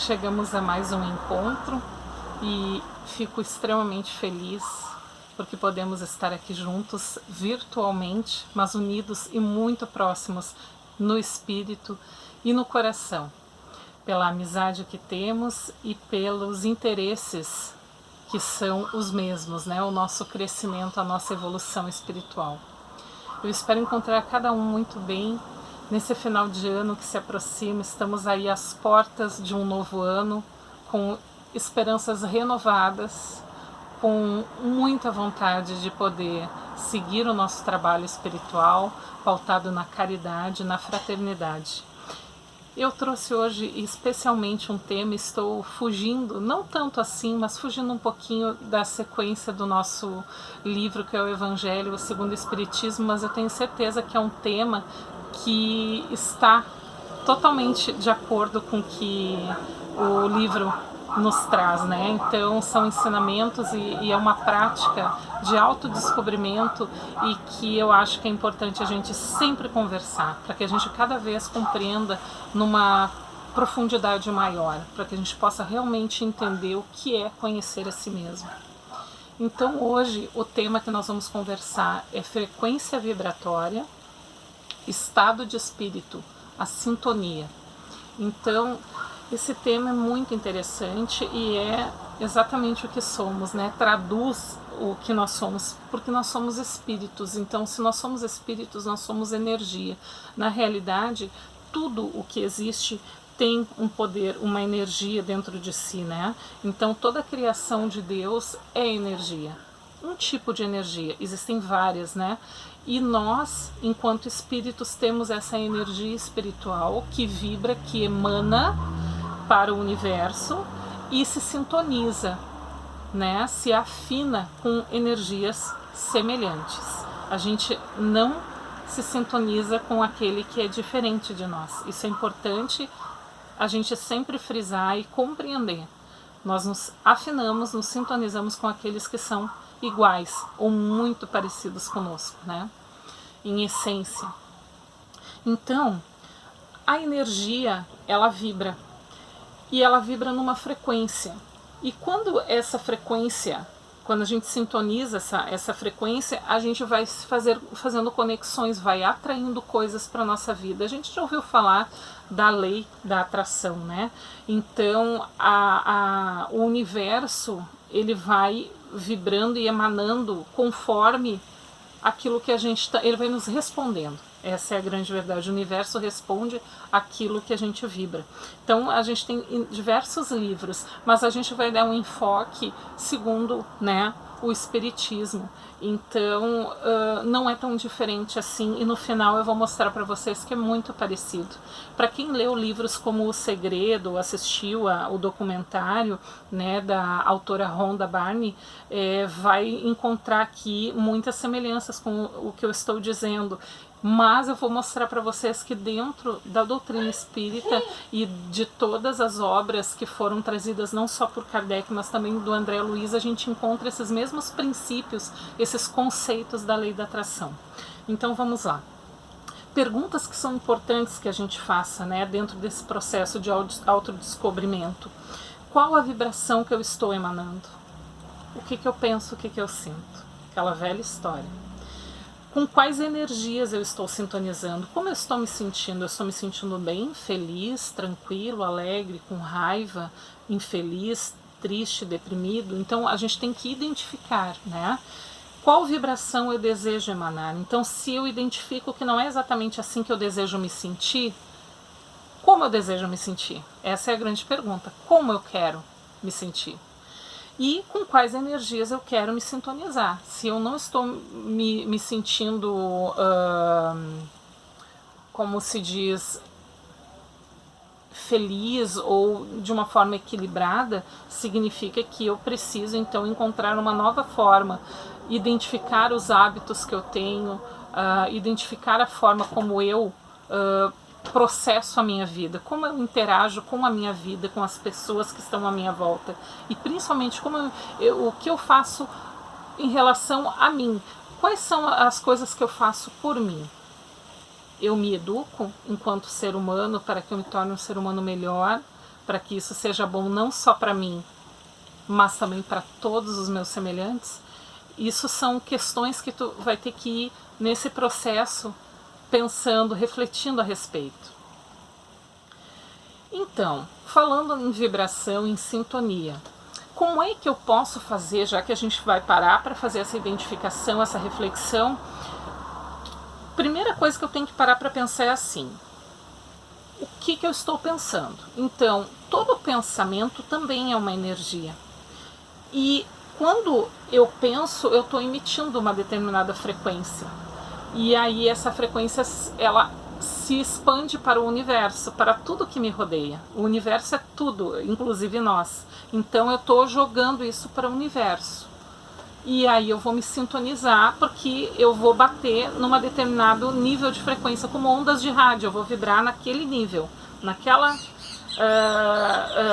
chegamos a mais um encontro e fico extremamente feliz porque podemos estar aqui juntos virtualmente, mas unidos e muito próximos no espírito e no coração, pela amizade que temos e pelos interesses que são os mesmos, né? O nosso crescimento, a nossa evolução espiritual. Eu espero encontrar cada um muito bem nesse final de ano que se aproxima. Estamos aí às portas de um novo ano, com esperanças renovadas, com muita vontade de poder seguir o nosso trabalho espiritual, pautado na caridade, na fraternidade. Eu trouxe hoje especialmente um tema, estou fugindo, não tanto assim, mas fugindo um pouquinho da sequência do nosso livro, que é o Evangelho segundo o Espiritismo, mas eu tenho certeza que é um tema que está totalmente de acordo com o que o livro nos traz, né? Então são ensinamentos e é uma prática de autodescobrimento e que eu acho que é importante a gente sempre conversar, para que a gente cada vez compreenda numa profundidade maior, para que a gente possa realmente entender o que é conhecer a si mesmo. Então hoje o tema que nós vamos conversar é frequência vibratória, estado de espírito, a sintonia. Então esse tema é muito interessante e é exatamente o que somos, né? Traduz o que nós somos, porque nós somos espíritos. Então, se nós somos espíritos, nós somos energia. Na realidade, tudo o que existe tem um poder, uma energia dentro de si, né? Então, toda a criação de Deus é energia. Um tipo de energia, existem várias, né? E nós, enquanto espíritos, temos essa energia espiritual que vibra, que emana para o universo e se sintoniza, né? Se afina com energias semelhantes. A gente não se sintoniza com aquele que é diferente de nós. Isso é importante a gente sempre frisar e compreender. Nós nos afinamos, nos sintonizamos com aqueles que são iguais ou muito parecidos conosco, né? Em essência. Então, a energia, ela vibra. E ela vibra numa frequência. E quando essa frequência, quando a gente sintoniza essa frequência, a gente vai fazendo conexões, vai atraindo coisas para a nossa vida. A gente já ouviu falar da lei da atração, né? Então, o universo, ele vai vibrando e emanando conforme aquilo que a gente está, ele vai nos respondendo. Essa é a grande verdade. O universo responde aquilo que a gente vibra. Então, a gente tem diversos livros, mas a gente vai dar um enfoque segundo, né, o Espiritismo. Então, não é tão diferente assim. E no final eu vou mostrar para vocês que é muito parecido. Para quem leu livros como O Segredo, assistiu o documentário, né, da autora Rhonda Byrne, vai encontrar aqui muitas semelhanças com o que eu estou dizendo. Mas eu vou mostrar para vocês que dentro da doutrina espírita e de todas as obras que foram trazidas não só por Kardec, mas também do André Luiz, a gente encontra esses mesmos princípios, esses conceitos da lei da atração. Então vamos lá. Perguntas que são importantes que a gente faça, né, dentro desse processo de autodescobrimento. Qual a vibração que eu estou emanando? O que eu penso, o que eu sinto? Aquela velha história. Com quais energias eu estou sintonizando? Como eu estou me sentindo? Eu estou me sentindo bem, feliz, tranquilo, alegre, com raiva, infeliz, triste, deprimido? Então a gente tem que identificar, né? Qual vibração eu desejo emanar? Então, se eu identifico que não é exatamente assim que eu desejo me sentir, como eu desejo me sentir? Essa é a grande pergunta. Como eu quero me sentir? E com quais energias eu quero me sintonizar. Se eu não estou me sentindo, como se diz, feliz ou de uma forma equilibrada, significa que eu preciso então encontrar uma nova forma, identificar os hábitos que eu tenho, identificar a forma como eu processo a minha vida, como eu interajo com a minha vida, com as pessoas que estão à minha volta e principalmente o que eu faço em relação a mim. Quais são as coisas que eu faço por mim? Eu me educo enquanto ser humano para que eu me torne um ser humano melhor, para que isso seja bom não só para mim, mas também para todos os meus semelhantes, isso são questões que tu vai ter que ir nesse processo pensando, refletindo a respeito. Então, falando em vibração, em sintonia, como é que eu posso fazer, já que a gente vai parar para fazer essa identificação, essa reflexão? Primeira coisa que eu tenho que parar para pensar é assim: o que eu estou pensando? Então, todo pensamento também é uma energia. E quando eu penso, eu estou emitindo uma determinada frequência. E aí essa frequência, ela se expande para o universo, para tudo que me rodeia. O universo é tudo, inclusive nós. Então eu estou jogando isso para o universo. E aí eu vou me sintonizar, porque eu vou bater num determinado nível de frequência, como ondas de rádio. Eu vou vibrar naquele nível, naquela,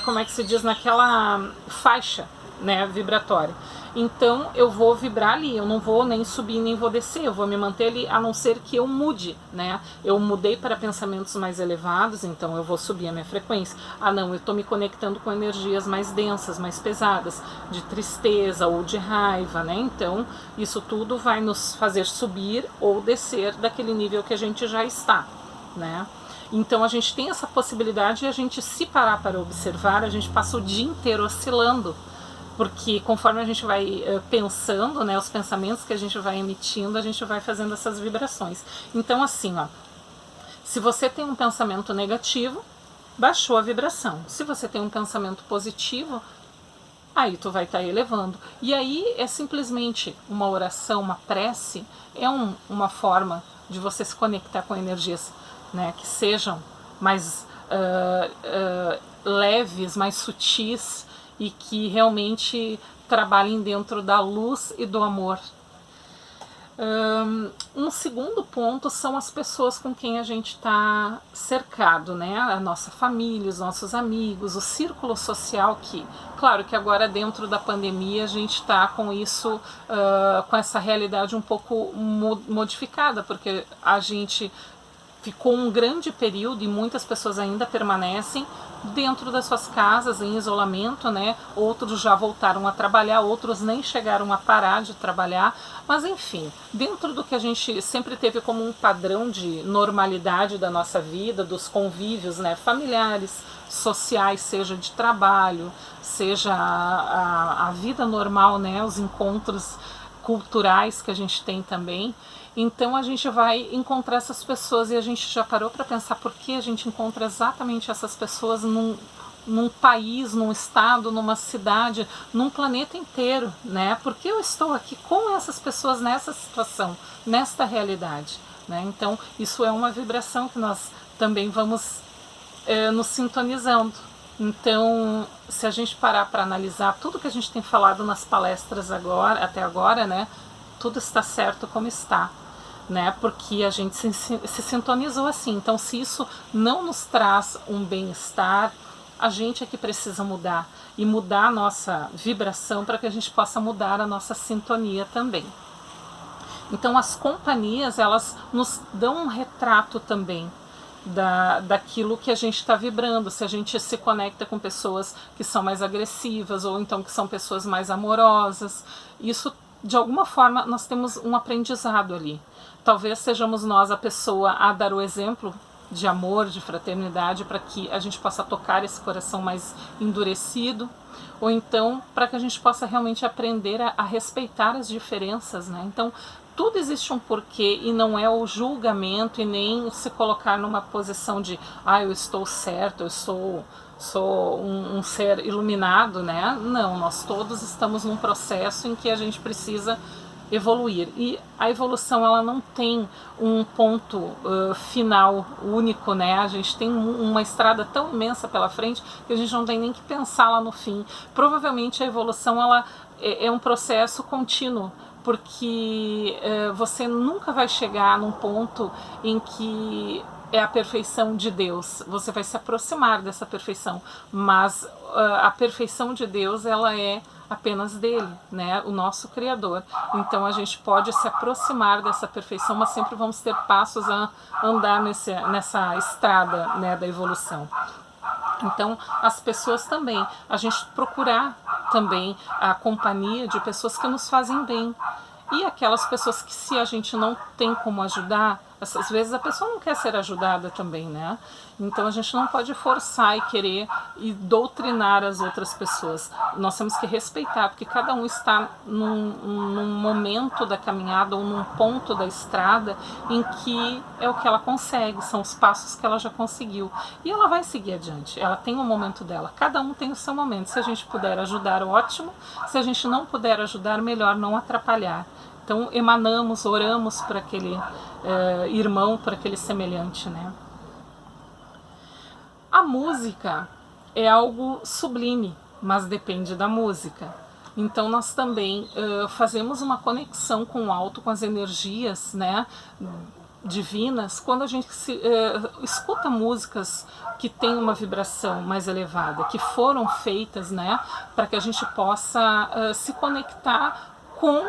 como é que se diz, naquela faixa, né, vibratória. Então eu vou vibrar ali, eu não vou nem subir nem vou descer, eu vou me manter ali, a não ser que eu mude, né? Eu mudei para pensamentos mais elevados, então eu vou subir a minha frequência. Ah não, eu estou me conectando com energias mais densas, mais pesadas, de tristeza ou de raiva, né? Então isso tudo vai nos fazer subir ou descer daquele nível que a gente já está, né? Então a gente tem essa possibilidade, e a gente, se parar para observar, a gente passa o dia inteiro oscilando, porque conforme a gente vai pensando, né, os pensamentos que a gente vai emitindo, a gente vai fazendo essas vibrações. Então assim, ó, se você tem um pensamento negativo, baixou a vibração. Se você tem um pensamento positivo, aí tu vai estar elevando. E aí é simplesmente uma oração, uma prece, é uma forma de você se conectar com energias, né, que sejam mais leves, mais sutis, e que realmente trabalhem dentro da luz e do amor. Um segundo ponto são as pessoas com quem a gente está cercado, né? A nossa família, os nossos amigos, o círculo social, que, claro que agora dentro da pandemia a gente está com isso, com essa realidade um pouco modificada, porque a gente ficou um grande período, e muitas pessoas ainda permanecem dentro das suas casas, em isolamento, né? Outros já voltaram a trabalhar, outros nem chegaram a parar de trabalhar, mas enfim, dentro do que a gente sempre teve como um padrão de normalidade da nossa vida, dos convívios, né, familiares, sociais, seja de trabalho, seja a vida normal, né, os encontros culturais que a gente tem também. Então a gente vai encontrar essas pessoas, e a gente já parou para pensar por que a gente encontra exatamente essas pessoas num país, num estado, numa cidade, num planeta inteiro, né? Porque eu estou aqui com essas pessoas nessa situação, nesta realidade, né? Então isso é uma vibração que nós também vamos nos sintonizando. Então, se a gente parar para analisar tudo que a gente tem falado nas palestras até agora, né? Tudo está certo como está, né? Porque a gente se sintonizou assim. Então, se isso não nos traz um bem-estar, a gente é que precisa mudar, e mudar a nossa vibração para que a gente possa mudar a nossa sintonia também. Então, as companhias, elas nos dão um retrato também daquilo que a gente está vibrando. Se a gente se conecta com pessoas que são mais agressivas, ou então que são pessoas mais amorosas, isso, de alguma forma, nós temos um aprendizado ali. Talvez sejamos nós a pessoa a dar o exemplo de amor, de fraternidade, para que a gente possa tocar esse coração mais endurecido, ou então para que a gente possa realmente aprender a respeitar as diferenças, né? Então, tudo existe um porquê, e não é o julgamento, e nem se colocar numa posição de eu estou certo, eu sou um ser iluminado, né? Não, nós todos estamos num processo em que a gente precisa evoluir, e a evolução, ela não tem um ponto final único, né? A gente tem uma estrada tão imensa pela frente que a gente não tem nem que pensar lá no fim. Provavelmente a evolução, ela é um processo contínuo, porque você nunca vai chegar num ponto em que é a perfeição de Deus. Você vai se aproximar dessa perfeição, mas a perfeição de Deus, ela é apenas dele, né? O nosso Criador. Então a gente pode se aproximar dessa perfeição, mas sempre vamos ter passos a andar nessa estrada, né, da evolução. Então, as pessoas também, a gente procurar também a companhia de pessoas que nos fazem bem. E aquelas pessoas que, se a gente não tem como ajudar, às vezes a pessoa não quer ser ajudada também, né? Então a gente não pode forçar e querer e doutrinar as outras pessoas. Nós temos que respeitar, porque cada um está num momento da caminhada ou num ponto da estrada em que é o que ela consegue, são os passos que ela já conseguiu. E ela vai seguir adiante, ela tem o momento dela, cada um tem o seu momento. Se a gente puder ajudar, ótimo. Se a gente não puder ajudar, melhor não atrapalhar. Então emanamos, oramos para aquele irmão, para aquele semelhante, né? A música é algo sublime, mas depende da música. Então nós também fazemos uma conexão com o alto, com as energias, né, divinas, quando a gente escuta músicas que têm uma vibração mais elevada, que foram feitas, né, para que a gente possa se conectar com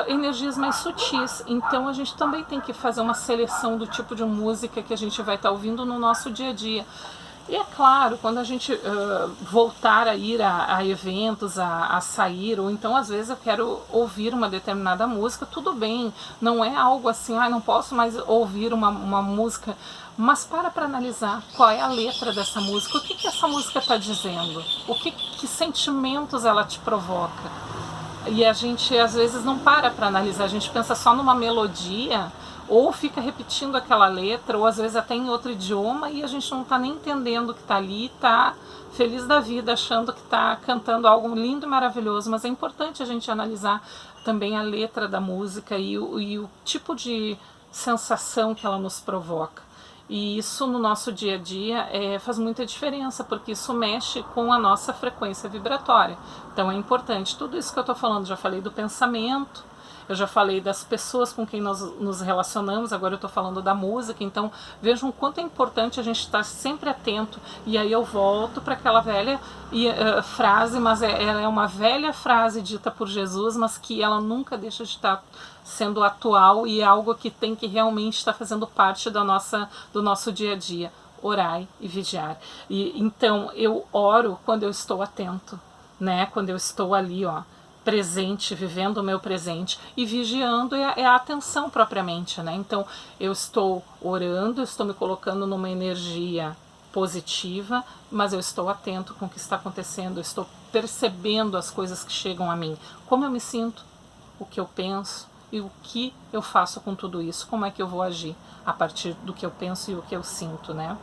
energias mais sutis. Então a gente também tem que fazer uma seleção do tipo de música que a gente vai estar ouvindo no nosso dia a dia. E é claro, quando a gente voltar a ir a eventos, a sair, ou então às vezes eu quero ouvir uma determinada música, tudo bem, não é algo assim, não posso mais ouvir uma música, mas para analisar qual é a letra dessa música, o que essa música está dizendo, que sentimentos ela te provoca. E a gente às vezes não para analisar, a gente pensa só numa melodia, ou fica repetindo aquela letra, ou às vezes até em outro idioma, e a gente não está nem entendendo o que está ali, está feliz da vida, achando que está cantando algo lindo e maravilhoso. Mas é importante a gente analisar também a letra da música e o tipo de sensação que ela nos provoca. E isso no nosso dia a dia faz muita diferença, porque isso mexe com a nossa frequência vibratória. Então é importante, tudo isso que eu estou falando, já falei do pensamento, eu já falei das pessoas com quem nós nos relacionamos, agora eu estou falando da música. Então vejam o quanto é importante a gente estar sempre atento. E aí eu volto para aquela velha frase, mas ela é uma velha frase dita por Jesus, mas que ela nunca deixa de estar sendo atual, e é algo que tem que realmente estar fazendo parte do nosso dia a dia. Orai e vigiar. E então eu oro quando eu estou atento, né? Quando eu estou ali, presente, vivendo o meu presente, e vigiando é a atenção propriamente, né? Então eu estou orando, eu estou me colocando numa energia positiva, mas eu estou atento com o que está acontecendo, eu estou percebendo as coisas que chegam a mim, como eu me sinto, o que eu penso e o que eu faço com tudo isso, como é que eu vou agir a partir do que eu penso e o que eu sinto, né?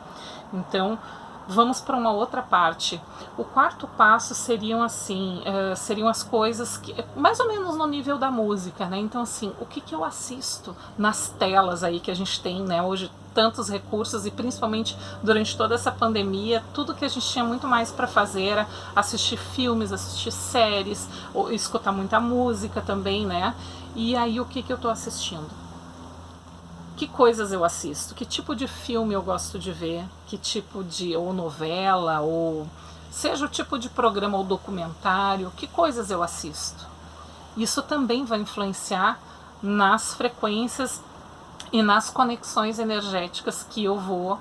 Então vamos para uma outra parte. O quarto passo seriam as coisas que, mais ou menos no nível da música, né? Então assim, o que eu assisto nas telas aí que a gente tem, né? Hoje tantos recursos, e principalmente durante toda essa pandemia, tudo que a gente tinha muito mais para fazer era assistir filmes, assistir séries, ou escutar muita música também, né? E aí o que eu estou assistindo? Que coisas eu assisto? Que tipo de filme eu gosto de ver? Que tipo de ou novela, ou seja o tipo de programa ou documentário, que coisas eu assisto? Isso também vai influenciar nas frequências e nas conexões energéticas que eu vou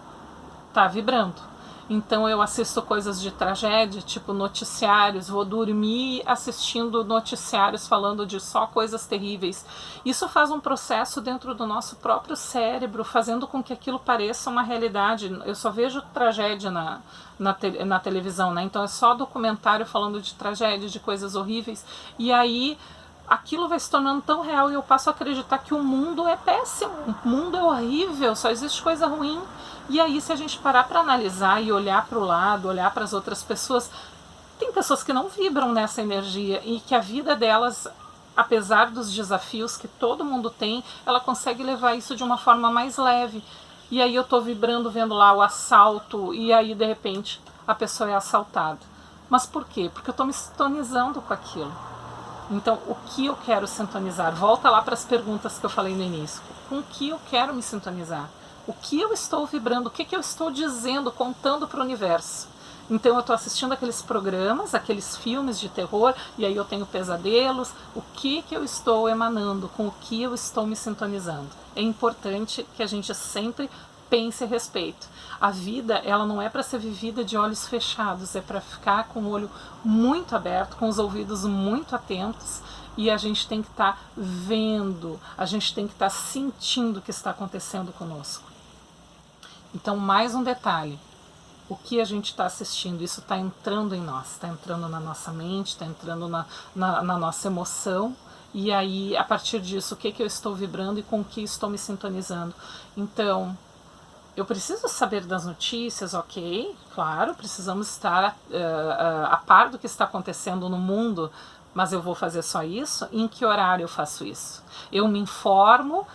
estar vibrando. Então eu assisto coisas de tragédia, tipo noticiários, vou dormir assistindo noticiários falando de só coisas terríveis. Isso faz um processo dentro do nosso próprio cérebro, fazendo com que aquilo pareça uma realidade. Eu só vejo tragédia na televisão, né? Então é só documentário falando de tragédia, de coisas horríveis. E aí aquilo vai se tornando tão real e eu passo a acreditar que o mundo é péssimo, o mundo é horrível, só existe coisa ruim. E aí, se a gente parar para analisar e olhar para o lado, olhar para as outras pessoas, tem pessoas que não vibram nessa energia e que a vida delas, apesar dos desafios que todo mundo tem, ela consegue levar isso de uma forma mais leve. E aí eu estou vibrando, vendo lá o assalto, e aí de repente a pessoa é assaltada. Mas por quê? Porque eu estou me sintonizando com aquilo. Então, o que eu quero sintonizar? Volta lá para as perguntas que eu falei no início. Com o que eu quero me sintonizar? O que eu estou vibrando? O que eu estou dizendo, contando para o universo? Então eu estou assistindo aqueles programas, aqueles filmes de terror, e aí eu tenho pesadelos. O que eu estou emanando? Com o que eu estou me sintonizando? É importante que a gente sempre pense a respeito. A vida, ela não é para ser vivida de olhos fechados, é para ficar com o olho muito aberto, com os ouvidos muito atentos, e a gente tem que estar vendo, a gente tem que estar sentindo o que está acontecendo conosco. Então, mais um detalhe, o que a gente está assistindo, isso está entrando em nós, está entrando na nossa mente, está entrando na nossa emoção, e aí, a partir disso, o que eu estou vibrando e com o que estou me sintonizando. Então, eu preciso saber das notícias, ok, claro, precisamos estar a par do que está acontecendo no mundo, mas eu vou fazer só isso? Em que horário eu faço isso? Eu me informo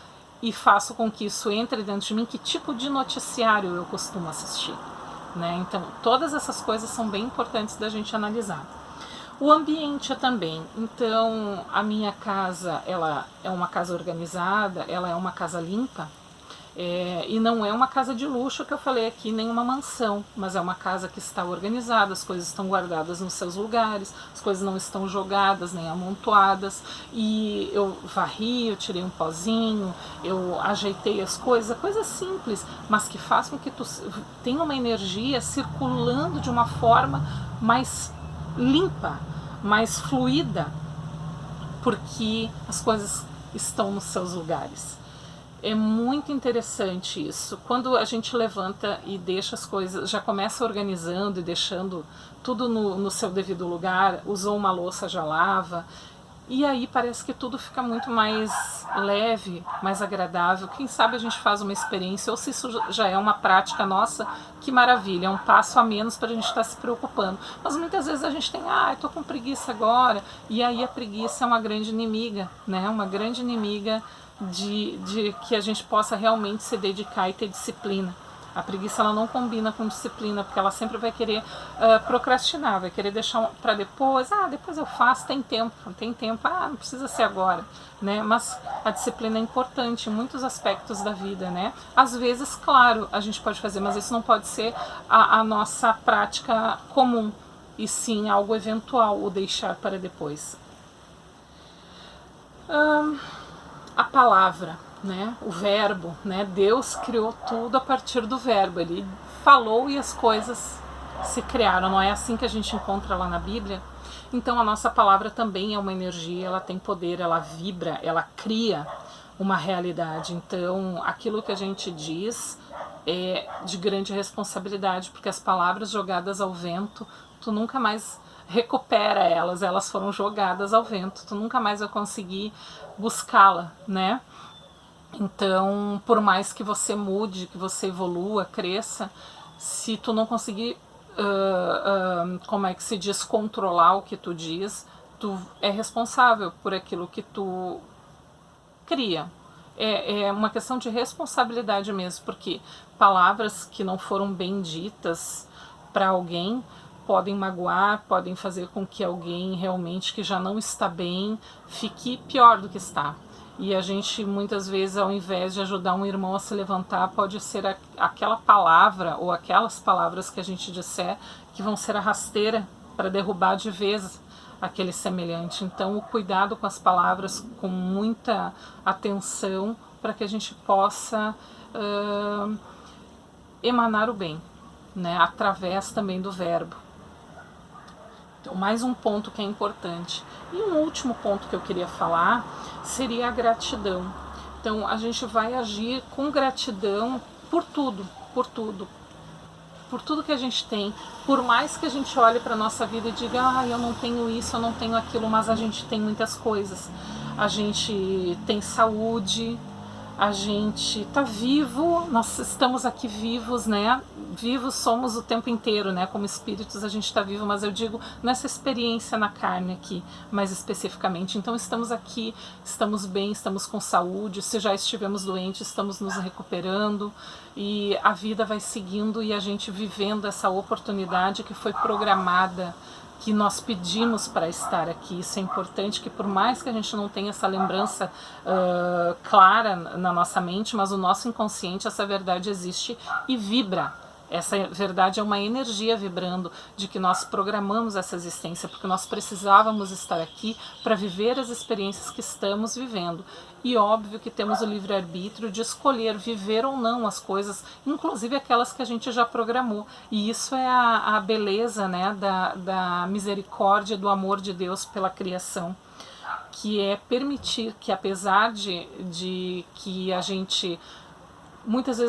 e faço com que isso entre dentro de mim. Que tipo de noticiário eu costumo assistir? Né? Então, todas essas coisas são bem importantes da gente analisar. O ambiente também. Então, a minha casa, ela é uma casa organizada, ela é uma casa limpa, e não é uma casa de luxo que eu falei aqui, nem uma mansão, mas é uma casa que está organizada, as coisas estão guardadas nos seus lugares, as coisas não estão jogadas nem amontoadas, e eu varri, eu tirei um pozinho, eu ajeitei as coisas simples, mas que façam que tu tenha uma energia circulando de uma forma mais limpa, mais fluida, porque as coisas estão nos seus lugares. É muito interessante isso. Quando a gente levanta e deixa as coisas, já começa organizando e deixando tudo no seu devido lugar, usou uma louça, já lava, e aí parece que tudo fica muito mais leve, mais agradável. Quem sabe a gente faz uma experiência, ou se isso já é uma prática nossa, que maravilha, é um passo a menos para a gente estar se preocupando. Mas muitas vezes a gente tem, eu tô com preguiça agora, e aí a preguiça é uma grande inimiga, né? Uma grande inimiga de que a gente possa realmente se dedicar e ter disciplina. A preguiça, ela não combina com disciplina, porque ela sempre vai querer procrastinar, vai querer deixar para depois, depois eu faço, tem tempo, não precisa ser agora, né? Mas a disciplina é importante em muitos aspectos da vida, né? Às vezes, claro, a gente pode fazer, mas isso não pode ser a nossa prática comum, e sim algo eventual, o deixar para depois. A palavra, né? O verbo, né? Deus criou tudo a partir do verbo, ele falou e as coisas se criaram, não é assim que a gente encontra lá na Bíblia? Então a nossa palavra também é uma energia, ela tem poder, ela vibra, ela cria uma realidade. Então aquilo que a gente diz é de grande responsabilidade, porque as palavras jogadas ao vento, tu nunca mais recupera elas, elas foram jogadas ao vento, tu nunca mais vai conseguir buscá-la, né? Então, por mais que você mude, que você evolua, cresça, se tu não conseguir, como é que se diz, controlar o que tu diz, tu é responsável por aquilo que tu cria. É uma questão de responsabilidade mesmo, porque palavras que não foram bem ditas para alguém podem magoar, podem fazer com que alguém realmente que já não está bem fique pior do que está. E a gente muitas vezes, ao invés de ajudar um irmão a se levantar, pode ser aquela palavra ou aquelas palavras que a gente disser que vão ser a rasteira para derrubar de vez aquele semelhante. Então o cuidado com as palavras, com muita atenção, para que a gente possa emanar o bem, né? Através também do verbo. Então, mais um ponto que é importante. E um último ponto que eu queria falar seria a gratidão. Então, a gente vai agir com gratidão por tudo, por tudo que a gente tem. Por mais que a gente olhe para a nossa vida e diga, eu não tenho isso, eu não tenho aquilo, mas a gente tem muitas coisas. A gente tem saúde, a gente está vivo, nós estamos aqui vivos, né? Vivos somos o tempo inteiro, né? Como espíritos a gente está vivo, mas eu digo nessa experiência na carne aqui, mais especificamente. Então estamos aqui, estamos bem, estamos com saúde, se já estivemos doentes, estamos nos recuperando e a vida vai seguindo e a gente vivendo essa oportunidade que foi programada, que nós pedimos para estar aqui. Isso é importante, que por mais que a gente não tenha essa lembrança clara na nossa mente, mas o nosso inconsciente, essa verdade existe e vibra, Essa verdade é uma energia vibrando de que nós programamos essa existência, porque nós precisávamos estar aqui para viver as experiências que estamos vivendo. E óbvio que temos o livre-arbítrio de escolher viver ou não as coisas, inclusive aquelas que a gente já programou. E isso é a beleza, né, da misericórdia, do amor de Deus pela criação, que é permitir que, apesar de que a gente muitas vezes